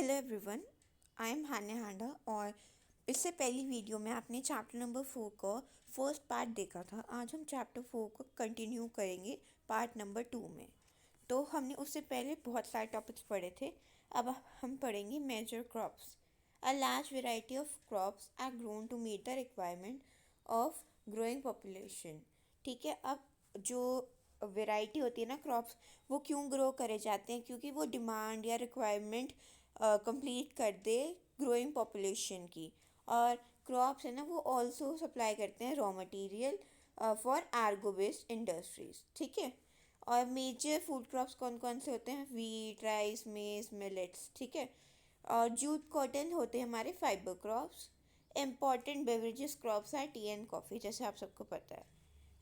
Hello everyone, I am हान्या हांडा। और इससे पहली वीडियो में आपने चैप्टर नंबर 4 का फर्स्ट पार्ट देखा था। आज हम चैप्टर 4 को कंटिन्यू करेंगे पार्ट नंबर 2 में। तो हमने उससे पहले बहुत सारे टॉपिक्स पढ़े थे। अब हम पढ़ेंगे major crops. A large variety of crops are grown to meet the requirement of growing population. ठीक है, अब जो वेराइटी होती है ना क्रॉप्स, वो क्यों ग्रो करे जाते हैं? क्योंकि वो डिमांड या रिक्वायरमेंट कंप्लीट कर दे ग्रोइंग पॉपुलेशन की। और क्रॉप्स है ना, वो ऑल्सो सप्लाई करते हैं raw material for Ergo based industries. ठीक है, और मेजर फूड क्रॉप्स कौन कौन से होते हैं? वीट, राइस, मेज, मिलेट्स। ठीक है, और जूट, कॉटन होते हैं हमारे fibre crops. Important beverages crops है टी एंड कॉफ़ी, जैसे आप सबको पता है।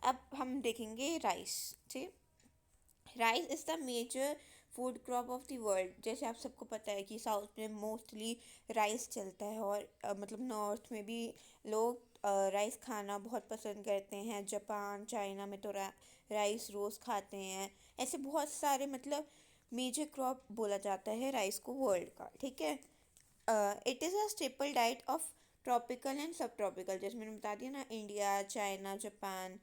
अब हम देखेंगे राइस। ठीक, rice is the major food crop of the world. जैसे आप सबको पता है कि साउथ में मोस्टली राइस चलता है, और मतलब नॉर्थ में भी लोग राइस खाना बहुत पसंद करते हैं। जापान, चाइना में तो राइस रोज़ खाते हैं। ऐसे बहुत सारे मतलब मेजर क्रॉप बोला जाता है राइस को वर्ल्ड का। ठीक है, it is a staple diet of tropical and सब ट्रॉपिकल, जैसे मैंने बता दिया ना, इंडिया, चाइना, जापान।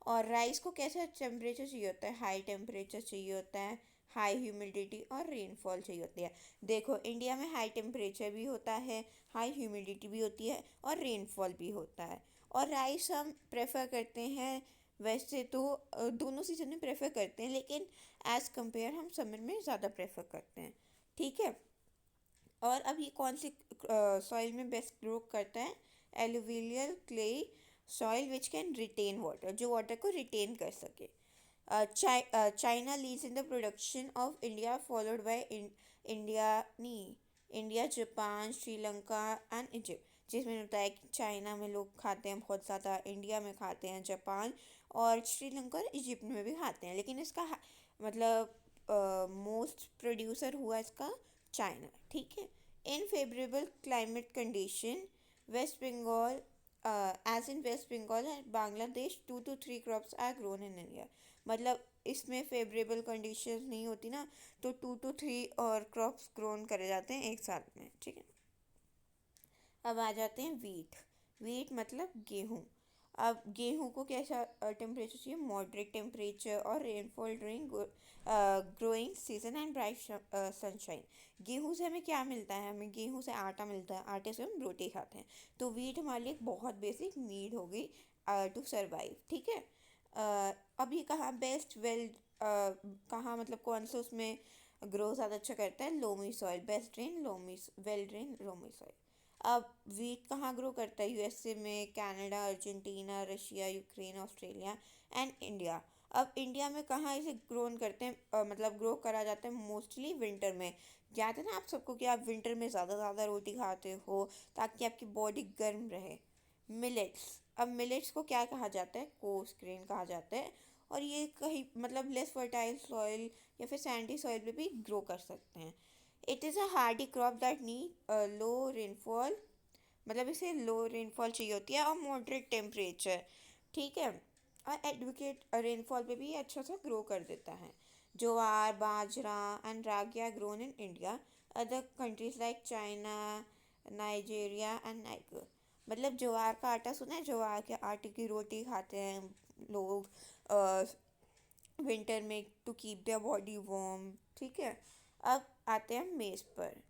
और राइस को कैसा टेम्परेचर चाहिए होता है? हाई टेम्परेचर चाहिए होता है, हाई ह्यूमिडिटी और रेनफॉल चाहिए होती है। देखो, इंडिया में हाई टेम्परेचर भी होता है, हाई ह्यूमिडिटी भी होती है और रेनफॉल भी होता है। और राइस हम प्रेफर करते हैं, वैसे तो दोनों सीजन में प्रेफर करते हैं, लेकिन एज़ कंपेयर हम समर में ज़्यादा प्रेफर करते हैं। ठीक है, और अब ये कौन सी सॉइल में बेस्ट ग्रो करता है? Alluvial clay soil which can retain water, जो वाटर को रिटेन कर सके। China leads in the production of India, followed by India, नहीं, India, Japan, Sri Lanka and Egypt. जिसमें होता है कि चाइना में लोग खाते हैं बहुत ज़्यादा, इंडिया में खाते हैं, जापान और श्रीलंका और इजिप्ट में भी खाते हैं, लेकिन इसका मतलब मोस्ट प्रोड्यूसर हुआ इसका चाइना। ठीक है, in favourable climate condition West Bengal, as in West Bengal and Bangladesh, 2 to 3 crops are grown in India. मतलब इसमें फेवरेबल कंडीशन नहीं होती ना, तो 2 to 3 और क्रॉप्स ग्रोन करे जाते हैं एक साल में। ठीक है, अब आ जाते हैं वीट। वीट मतलब गेहूँ। अब गेहूँ को कैसा टेम्परेचर चाहिए? मॉडरेट टेम्परेचर और rainfall during growing season and bright sunshine. गेहूँ से हमें क्या मिलता है? हमें गेहूँ से आटा मिलता है, आटे से हम रोटी खाते हैं। तो वीट हमारे लिए एक बहुत बेसिक नीड हो गई टू सर्वाइव। ठीक है, अब ये कहाँ बेस्ट वेल, कहाँ मतलब कौन सा उसमें ग्रो ज़्यादा अच्छा करता है? Loamy soil, best drain loamy, well drain loamy soil. अब वीट कहाँ ग्रो करता है? यूएसए में, Canada, Argentina, Russia, Ukraine, Australia and India. अब इंडिया में कहाँ इसे ग्रोन करते हैं? मतलब ग्रो करा जाता है मोस्टली विंटर में। याद है ना आप सबको कि आप विंटर में ज़्यादा रोटी खाते हो ताकि आपकी बॉडी गर्म रहे। मिलेट्स। अब मिलेट्स को क्या कहा जाता है? कोर्स ग्रेन कहा जाता है। और ये कहीं मतलब लेस फर्टाइल सॉइल या फिर सैंडी सॉइल पे भी ग्रो कर सकते हैं। It is a Hardy crop that need low rainfall, मतलब इसे लो रेनफॉल चाहिए होती है और मॉडरेट टेम्परेचर। ठीक है, और एडवोकेट रेनफॉल पे भी अच्छा सा ग्रो कर देता है। Jowar, bajra and ragi grown in India, other countries like China, Nigeria and Niger. मतलब ज्वार का आटा सुना है? ज्वार के आटे की रोटी खाते हैं लोग विंटर में to keep their body warm. ठीक है, अब आते हैं मेज़ पर।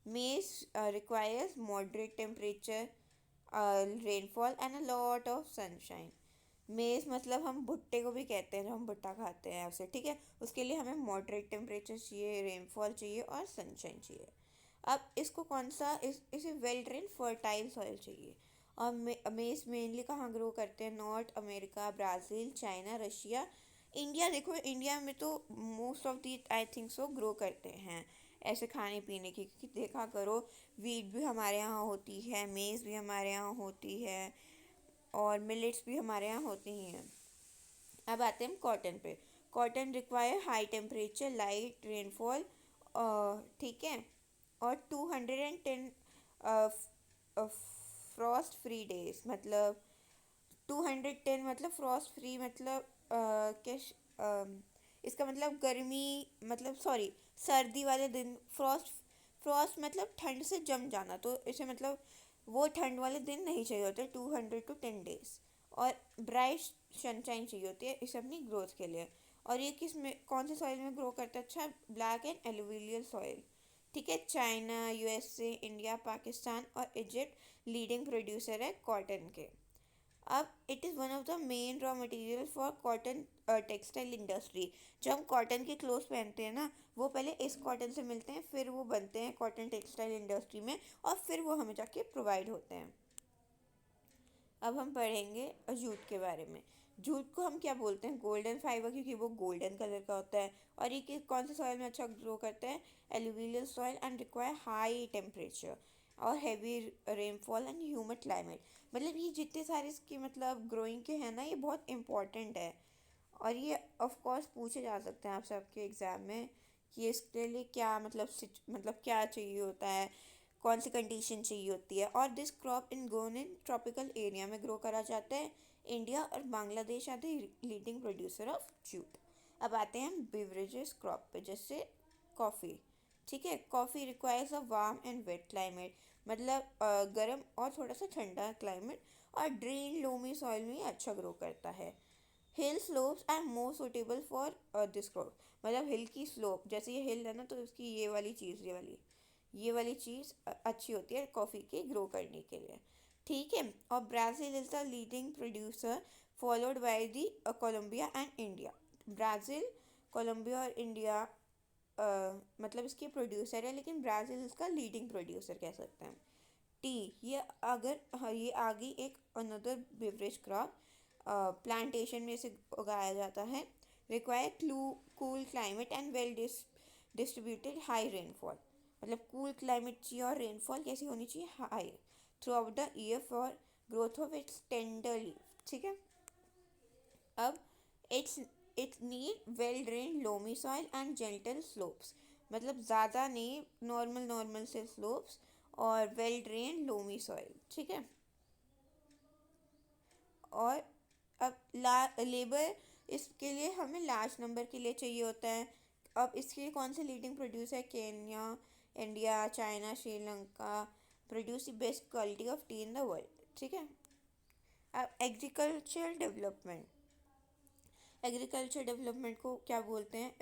Maize requires moderate temperature, rainfall and a lot of sunshine. Maize मतलब हम भुट्टे को भी कहते हैं, जब हम भुट्टा खाते हैं उसे। ठीक है, उसके लिए हमें मॉडरेट टेम्परेचर चाहिए, रेनफॉल चाहिए और सनशाइन चाहिए। अब इसको कौन सा इसे वेल ड्रेन फर्टाइल सॉइल चाहिए। और मेज़ मेनली कहाँ ग्रो करते हैं? North America, Brazil, China, Russia, India. देखो, इंडिया में तो most of the I think so grow करते हैं ऐसे खाने पीने की, क्योंकि देखा करो, वीट भी हमारे यहाँ होती है, मेज़ भी हमारे यहाँ होती है और मिलेट्स भी हमारे यहाँ होती ही हैं। अब आते हैं कॉटन पे। Cotton require high temperature, light rainfall, ठीक है, और 210 फ्रॉस्ट फ्री डेज। मतलब 210 मतलब फ्रॉस्ट फ्री मतलब क्या इसका मतलब गर्मी, मतलब सॉरी, सर्दी वाले दिन फ्रॉस्ट फ्रॉस्ट मतलब ठंड से जम जाना, तो इसे मतलब वो ठंड वाले दिन नहीं चाहिए होते, 200 to 10 days। और ब्राइट सनशाइन चाहिए होती है इसे अपनी ग्रोथ के लिए। और ये किस में कौन से सॉइल में ग्रो करता है? अच्छा, ब्लैक एंड एलुवियल सॉइल। ठीक है, चाइना, यूएसए, इंडिया, पाकिस्तान और इजिप्ट लीडिंग प्रोड्यूसर है कॉटन के। अब it is one of the main raw material for cotton textile industry. जब हम कॉटन के क्लोथ्स पहनते हैं ना, वो पहले इस कॉटन से मिलते हैं, फिर वो बनते हैं कॉटन टेक्सटाइल इंडस्ट्री में, और फिर वो हमें जाके प्रोवाइड होते हैं। अब हम पढ़ेंगे जूट के बारे में। जूट को हम क्या बोलते हैं? गोल्डन फाइबर, क्योंकि वो गोल्डन कलर का होता है। और ये कौन से सॉइल में अच्छा ग्रो करता है? Alluvial soil and require high temperature और heavy rainfall and humid climate. मतलब ये जितने सारे इसके मतलब ग्रोइंग के हैं ना, ये बहुत इंपॉर्टेंट है। और ये ऑफ कोर्स पूछे जा सकते हैं आपसे आपके एग्ज़ाम में कि इसके लिए क्या मतलब क्या चाहिए होता है, कौन सी कंडीशन चाहिए होती है। और this crop in grown in tropical area में ग्रो करा जाता है। इंडिया और Bangladesh are the leading producer of jute. अब आते हैं हम बेवरेजेस क्रॉप पे, जैसे कॉफ़ी। ठीक है, coffee requires a warm and wet climate, मतलब गर्म और थोड़ा सा ठंडा क्लाइमेट। और ड्रेन लोमी सॉइल में अच्छा ग्रो करता है। Hill slopes are more suitable for this crop, मतलब हिल की स्लोप, जैसे ये हिल है ना, तो उसकी ये वाली चीज़ अच्छी होती है कॉफ़ी के ग्रो करने के लिए। ठीक है, और Brazil is the leading producer followed by the Colombia and India. Brazil, Colombia और इंडिया मतलब इसके प्रोड्यूसर है, लेकिन ब्राज़ील इसका लीडिंग प्रोड्यूसर कह सकते हैं। टी, ये अगर हाँ, ये आगे एक अनदर बेवरेज क्रॉप, प्लांटेशन में से उगाया जाता है। Require cool climate and well distributed high rainfall, मतलब कूल क्लाइमेट चाहिए और रेनफॉल कैसी होनी चाहिए? High through out the year for growth of its tender leaf. ठीक है, अब it's it's need well drain loamy soil and gentle slopes, मतलब ज़्यादा नहीं, नॉर्मल नॉर्मल से स्लोप्स और वेल ड्रेन लोमी सॉइल। ठीक है, और अब लेबर इसके लिए हमें लार्ज नंबर के लिए चाहिए होता है। अब इसके लिए कौन से लीडिंग प्रोड्यूसर है? Kenya, India, China, Sri Lanka produce the best quality of tea in the world. ठीक है, अब एग्रीकल्चर डेवलपमेंट को क्या बोलते हैं?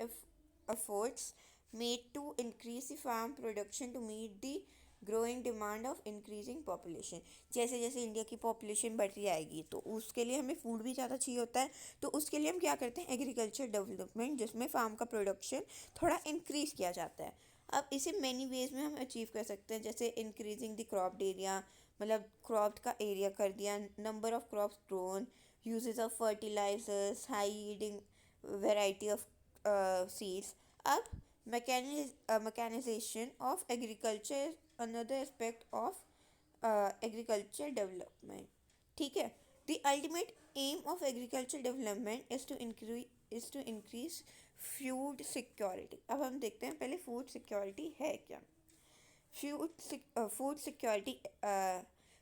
Efforts made to increase the farm production to meet the growing demand of increasing population. जैसे जैसे इंडिया की पॉपुलेशन बढ़ती आएगी, तो उसके लिए हमें फूड भी ज़्यादा चाहिए होता है। तो उसके लिए हम क्या करते हैं? एग्रीकल्चर डेवलपमेंट, जिसमें फार्म का प्रोडक्शन थोड़ा इंक्रीज किया जाता है। अब इसे मैनी वेज में हम अचीव कर सकते हैं, जैसे इंक्रीजिंग द क्रॉप एरिया, मतलब क्रॉप का एरिया कर दिया, number of crops grown, uses of fertilizers, high yielding variety of seeds. Up mechanization of agriculture is another aspect of agriculture development. ठीक है, the ultimate aim of agriculture development is to increase food security। अब हम देखते हैं पहले food security है क्या। Food security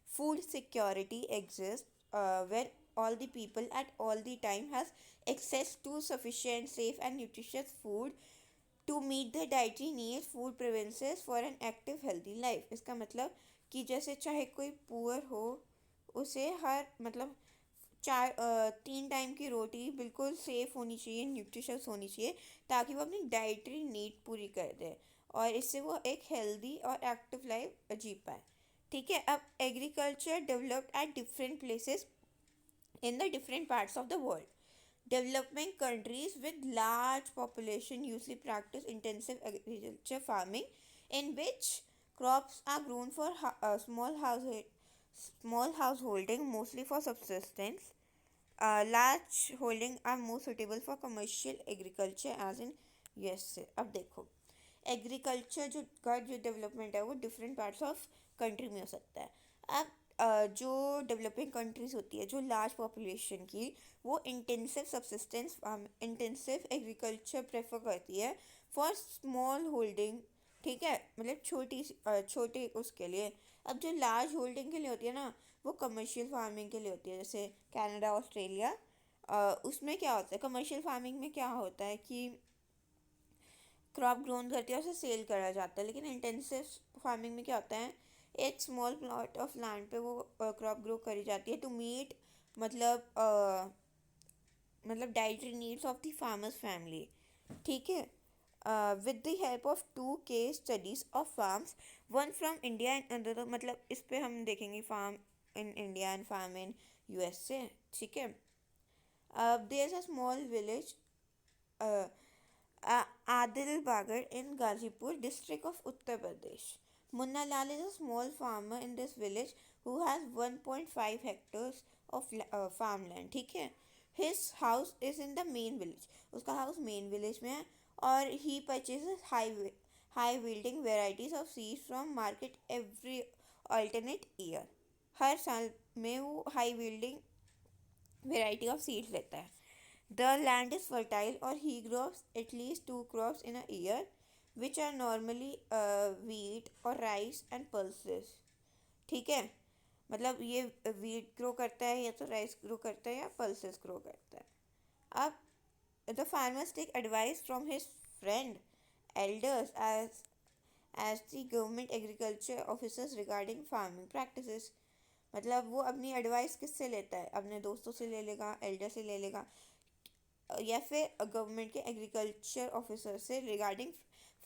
food security exists where all the people at all the time has access to sufficient, safe and nutritious food to meet their dietary needs. Food preferences for an active healthy life, इसका मतलब कि जैसे चाहे कोई poor हो, उसे हर मतलब 3 time की रोटी बिल्कुल सेफ़ होनी चाहिए, न्यूट्रिशस होनी चाहिए, ताकि वो अपनी डाइटरी नीड पूरी कर दे और इससे वो एक हेल्दी और एक्टिव लाइफ जी पाए। ठीक है, अब agriculture developed at different places in the different parts of the world. Developing countries with large population usually practice intensive agriculture farming, in which crops are grown for small householding, mostly for subsistence. Large holding are more suitable for commercial agriculture as in USA। अब देखो, agriculture जो development है वो different parts of country में हो सकता है। अब जो डेवलपिंग कंट्रीज होती है जो लार्ज पॉपुलेशन की, वो इंटेंसिव एग्रीकल्चर प्रेफर करती है फॉर स्मॉल होल्डिंग। ठीक है, मतलब छोटे उसके लिए। अब जो लार्ज होल्डिंग के लिए होती है ना, वो कमर्शियल फार्मिंग के लिए होती है, जैसे कनाडा, ऑस्ट्रेलिया। उसमें क्या होता है? कमर्शियल फार्मिंग में क्या होता है कि क्रॉप ग्रोन करती है, उसे सेल करा जाता है। लेकिन इंटेंसिव फार्मिंग में क्या होता है, एक स्मॉल प्लॉट ऑफ लैंड पे वो क्रॉप ग्रो करी जाती है टू मीट मतलब dietary needs of the farmers family. ठीक है, with the help of two case studies of farms, one from India and another, मतलब इस पे हम देखेंगे farm in India and farm in USA। ठीक है, there's a small village, uh, Adil Bagar in Gazipur district of Uttar Pradesh. Munna Lal is a small farmer in this village who has 1.5 hectares of farmland। ठीक है, his house is in the main village, उसका house main village में है, और he purchases high yielding varieties of seeds from market every alternate year। हर साल में वो high yielding variety of seeds लेता है। The land is fertile or he grows at least two crops in a year, which are normally wheat or rice and pulses। ठीक है, मतलब ये wheat grow करता है या तो राइस ग्रो करता है या pulses ग्रो करता है। अब the farmers take advice from his friend elders as the government agriculture officers regarding farming practices। मतलब वो अपनी एडवाइस किससे लेता है, अपने दोस्तों से ले लेगा, एल्डर से ले लेगा, या फिर गवर्नमेंट के एग्रीकल्चर ऑफिसर से रिगार्डिंग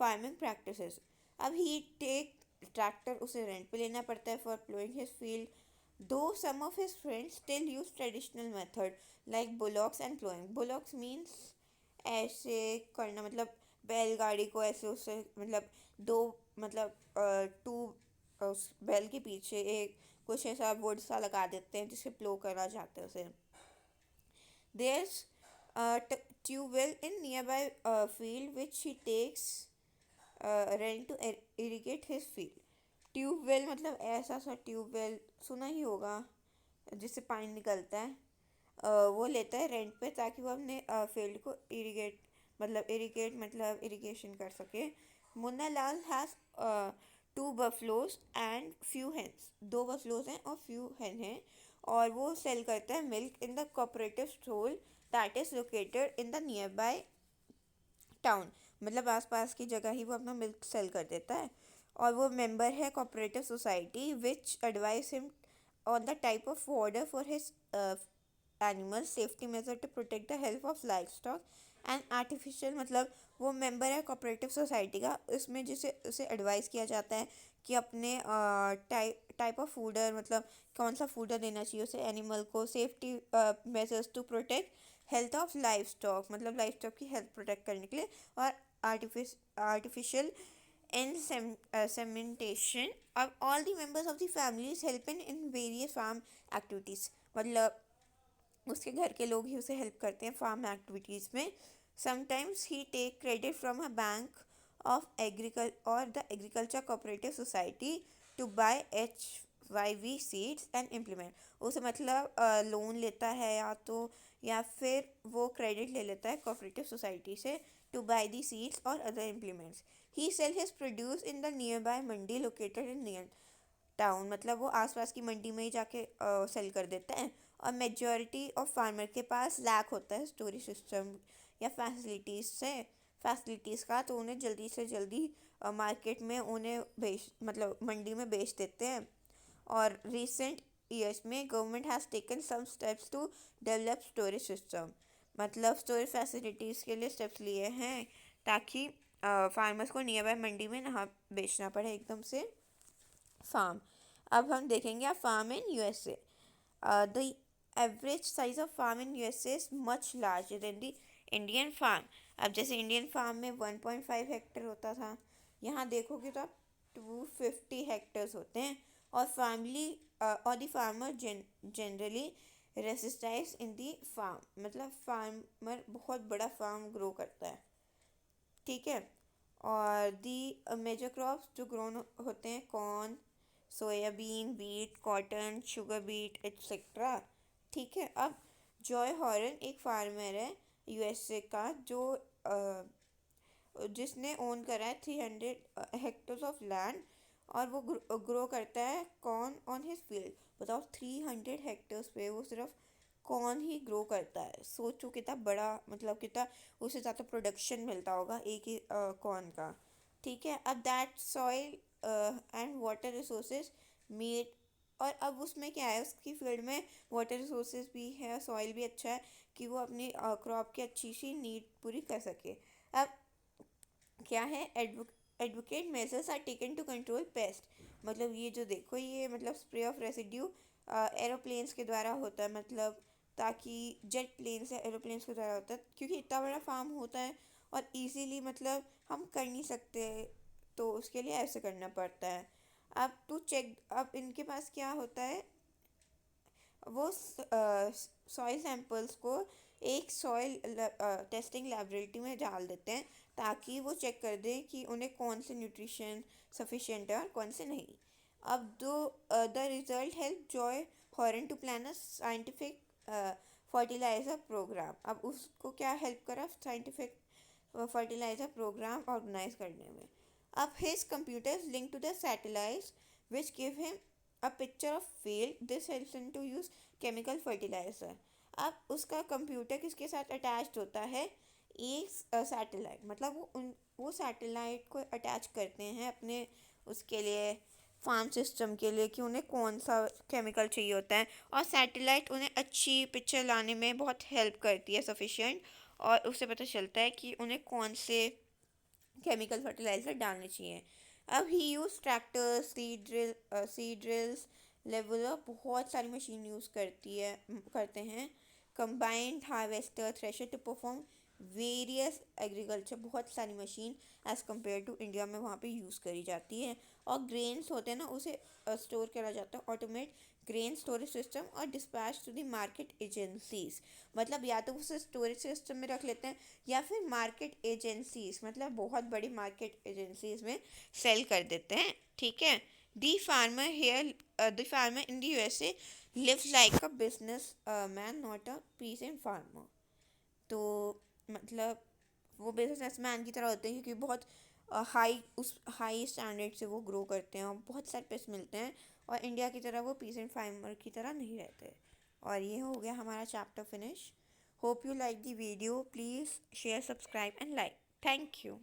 फार्मिंग प्रैक्टिसेस। अब ही टेक ट्रैक्टर, उसे रेंट पे लेना पड़ता है for ploughing his field. Though some of his friends still use traditional method like bullocks and ploughing. Bullocks means ऐसे करना, मतलब बैलगाड़ी को ऐसे उससे मतलब दो मतलब टू उस बैल के पीछे एक कुछ ऐसा वुड सा लगा देते हैं जिससे प्लो करा जाता है उसे। There's a tube well in nearby field which he takes rent to irrigate his field। Tube well मतलब ऐसा सा ट्यूब वेल सुना ही होगा जिससे पानी निकलता है, वो लेता है रेंट पे ताकि वो अपने फील्ड को इरिगेट मतलब इरिगेशन कर सके। Munna Lal has two buffaloes and few hens. दो बफलोज हैं और फ्यू हेन हैं, और वो सेल करता है milk in the cooperative store that is located in the near by town. मतलब आसपास की जगह ही वो अपना मिल्क सेल कर देता है, और वो मेंबर है cooperative society which advise him on the type of fodder for his animal safety measure to protect the health of life stock and artificial. मतलब वो मेंबर है कोऑपरेटिव सोसाइटी का, इसमें जिसे उसे एडवाइस किया जाता है कि अपने टाइप ऑफ फूडर मतलब कौन सा फूडर देना चाहिए उसे एनिमल को, safety measures to protect health of life stock मतलब लाइफ स्टॉक की हेल्थ प्रोटेक्ट करने के लिए, और artificial insemination of all the members of the family is helping in various farm activities। मतलब उसके घर के लोग ही उसे हेल्प करते हैं फार्म एक्टिविटीज़ में। Sometimes he take credit from a bank of agriculture cooperative society to buy HYV seeds and implement. उसे मतलब लोन लेता है या फिर वो क्रेडिट ले लेता है कोऑपरेटिव सोसाइटी से टू बाय दी सीड्स और other implements. He sell his produce in the near by Mandi located in near town. मतलब वो आसपास की मंडी में ही जाके सेल कर देता है। और मेजॉरिटी ऑफ फार्मर के पास लैक होता है स्टोरेज सिस्टम या फैसिलिटीज़ का, तो उन्हें जल्दी से जल्दी मार्केट में उन्हें मतलब मंडी में बेच देते हैं। और रिसेंट ईयर्स में government has taken some steps to develop storage system. मतलब स्टोरेज फैसिलिटीज़ के लिए स्टेप्स लिए हैं ताकि फार्मर्स को नियर बाय मंडी में ना बेचना पड़े एकदम से फार्म। अब हम देखेंगे आप farm in USA. The average size of farm in USA is much larger than the Indian farm. अब जैसे इंडियन फार्म में 1.5 हेक्टर होता था, यहाँ देखोगे तो आप 250 हेक्टर्स होते हैं। और the farmer generally resides in the farm, मतलब फार्मर बहुत बड़ा फार्म ग्रो करता है। ठीक है, और दी मेजर क्रॉप्स जो ग्रोन होते हैं corn, soybean, wheat, cotton, sugar beet etcetera. ठीक है, अब जॉय हॉरन एक फार्मर है यूएसए का जो जिसने ओन करा है 300 हेक्टर्स ऑफ लैंड, और वो ग्रो करता है कॉर्न ऑन हिज फील्ड। बताओ 300 हेक्टर्स पे वो सिर्फ कौन ही ग्रो करता है। सोचो कितना बड़ा, मतलब कितना उसे ज़्यादा प्रोडक्शन मिलता होगा एक ही कॉर्न का। ठीक है, अब that soil and water resources made, और अब उसमें क्या है, उसकी फील्ड में वाटर रिसोर्सेज भी है, सॉइल भी अच्छा है कि वो अपनी क्रॉप की अच्छी सी नीड पूरी कर सके। अब क्या है, advocate measures are taken to control pest. मतलब ये जो देखो, ये मतलब स्प्रे ऑफ रेसिड्यू एरोप्लेन्स के द्वारा होता है, मतलब ताकि जेट प्लेन्स या एरोप्लेन्स के द्वारा होता है, क्योंकि इतना बड़ा फार्म होता है और इजीली मतलब हम कर नहीं सकते, तो उसके लिए ऐसे करना पड़ता है। अब टू चेक, अब इनके पास क्या होता है, वो सॉइल सैंपल्स को एक सॉइल टेस्टिंग लेबोरेटरी में डाल देते हैं, ताकि वो चेक कर दें कि उन्हें कौन से न्यूट्रिशन सफिशिएंट है और कौन से नहीं। अब the result help Joy Horan to plan a scientific fertiliser programme. अब उसको क्या हेल्प करा, साइंटिफिक फर्टिलाइजर प्रोग्राम ऑर्गेनाइज करने में। अब his computers link to the satellites which give him a picture of field. This helps him to use chemical fertilizer. अब उसका computer किसके साथ अटैच्ड होता है, एक सैटेलाइट, मतलब वो सैटेलाइट को अटैच करते हैं अपने उसके लिए, फार्म सिस्टम के लिए, कि उन्हें कौन सा केमिकल चाहिए होता है, और सैटेलाइट उन्हें अच्छी पिक्चर लाने में बहुत हेल्प करती है सफिशिएंट, और उससे पता चलता है कि उन्हें कौन से केमिकल फर्टिलाइज़र डालने चाहिए। अब he use tractor, seed drills, leveller, बहुत सारी मशीन यूज़ करते हैं, combined harvester, thresher to perform various agriculture, बहुत सारी machine as compared to India में वहाँ पे यूज़ करी जाती है। और ग्रेन्स होते हैं ना, उसे स्टोर करा जाता है, ऑटोमेट ग्रेन स्टोरेज सिस्टम और dispatch to the market agencies. मतलब या तो उसे स्टोरेज सिस्टम में रख लेते हैं, या फिर मार्केट एजेंसीज, मतलब बहुत बड़ी मार्केट एजेंसीज में सेल कर देते हैं। ठीक है, the farmer in the USA lives like a business man, not a peasant farmer. तो मतलब वो बिजनेसमैन की तरह होते हैं, क्योंकि बहुत उस हाई स्टैंडर्ड से वो ग्रो करते हैं और बहुत सारे पैसे मिलते हैं, और इंडिया की तरह वो पीसेंट फार्मर की तरह नहीं रहते। और ये हो गया हमारा chapter finish. Hope you like the video, please share, subscribe and like. Thank you.